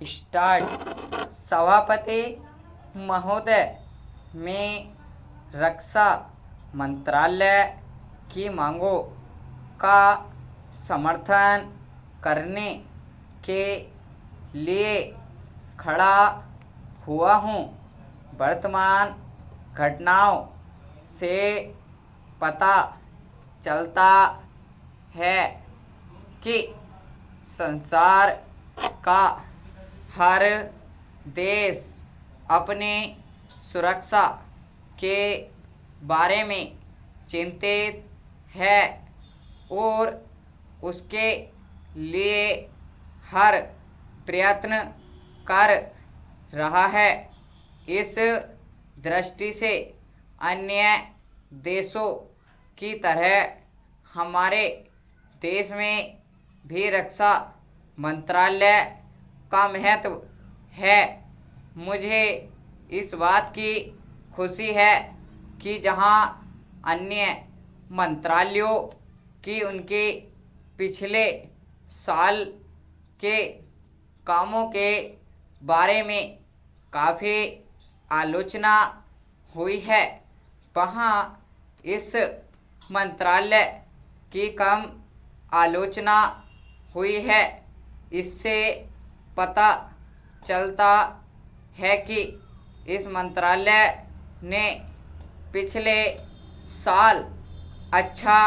Start. सभापति महोदय, मैं रक्षा मंत्रालय की मांगों का समर्थन करने के लिए खड़ा हुआ हूँ। वर्तमान घटनाओं से पता चलता है कि संसार का हर देश अपनी सुरक्षा के बारे में चिंतित है और उसके लिए हर प्रयत्न कर रहा है। इस दृष्टि से अन्य देशों की तरह हमारे देश में भी रक्षा मंत्रालय का महत्व है। मुझे इस बात की खुशी है कि जहां अन्य मंत्रालयों की उनके पिछले साल के कामों के बारे में काफ़ी आलोचना हुई है, वहाँ इस मंत्रालय की कम आलोचना हुई है। इससे पता चलता है कि इस मंत्रालय ने पिछले साल अच्छा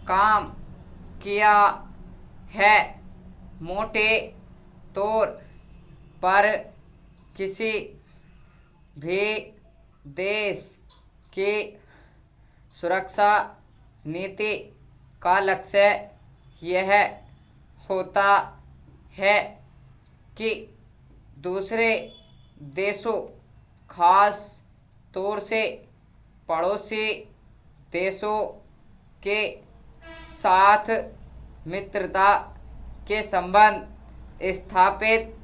काम किया है। मोटे तौर पर किसी भी देश की सुरक्षा नीति का लक्ष्य यह होता है कि दूसरे देशों, खास तौर से पड़ोसी देशों के साथ मित्रता के संबंध स्थापित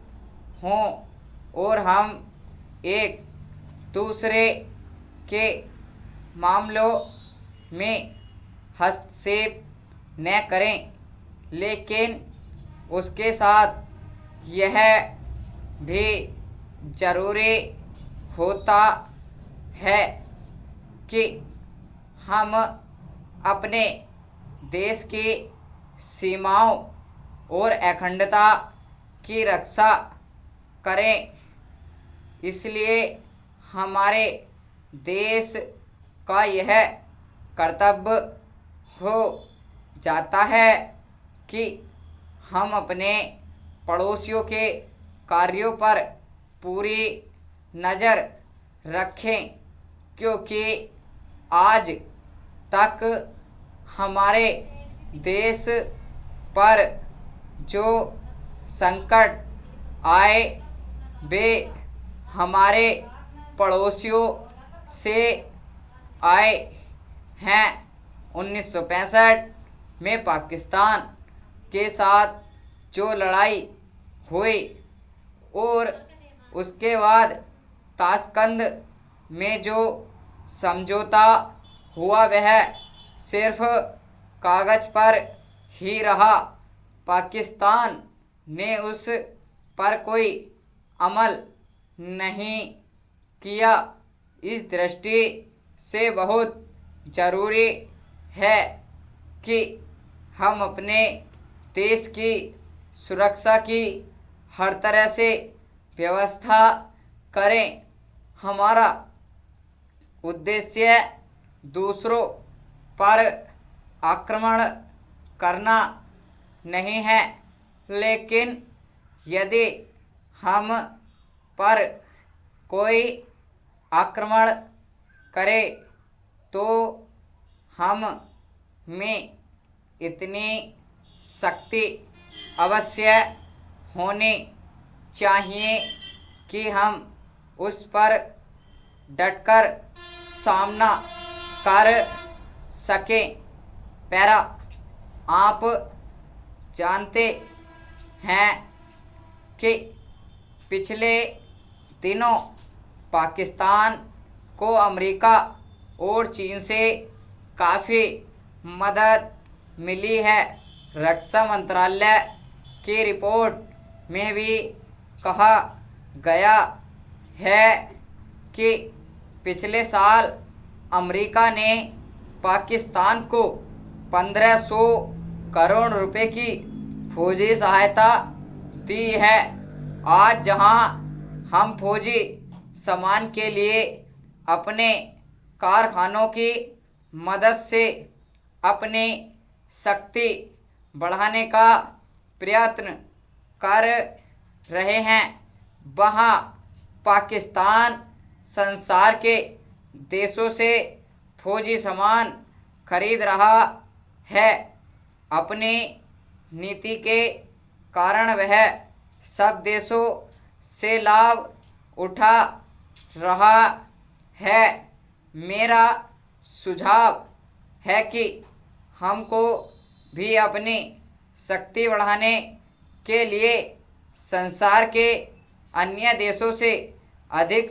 हों और हम एक दूसरे के मामलों में हस्तक्षेप न करें। लेकिन उसके साथ यह भी जरूरी होता है कि हम अपने देश की सीमाओं और अखंडता की रक्षा करें। इसलिए हमारे देश का यह कर्तव्य हो जाता है कि हम अपने पड़ोसियों के कार्यों पर पूरी नज़र रखें, क्योंकि आज तक हमारे देश पर जो संकट आए वे हमारे पड़ोसियों से आए हैं। 1965 में पाकिस्तान के साथ जो लड़ाई हुई और उसके बाद ताशकंद में जो समझौता हुआ वह सिर्फ कागज़ पर ही रहा। पाकिस्तान ने उस पर कोई अमल नहीं किया। इस दृष्टि से बहुत ज़रूरी है कि हम अपने देश की सुरक्षा की हर तरह से व्यवस्था करें। हमारा उद्देश्य दूसरों पर आक्रमण करना नहीं है, लेकिन यदि हम पर कोई आक्रमण करे तो हम में इतनी शक्ति अवश्य होनी चाहिए कि हम उस पर डटकर सामना कर सकें। पैरा, आप जानते हैं कि पिछले दिनों पाकिस्तान को अमेरिका और चीन से काफ़ी मदद मिली है। रक्षा मंत्रालय की रिपोर्ट में भी कहा गया है कि पिछले साल अमेरिका ने पाकिस्तान को 1500 करोड़ रुपए की फौजी सहायता दी है। आज जहां हम फौजी सामान के लिए अपने कारखानों की मदद से अपनी शक्ति बढ़ाने का प्रयत्न कर रहे हैं, वहां पाकिस्तान संसार के देशों से फौजी सामान खरीद रहा है। अपनी नीति के कारण वह सब देशों से लाभ उठा रहा है। मेरा सुझाव है कि हमको भी अपनी शक्ति बढ़ाने के लिए संसार के अन्य देशों से अधिक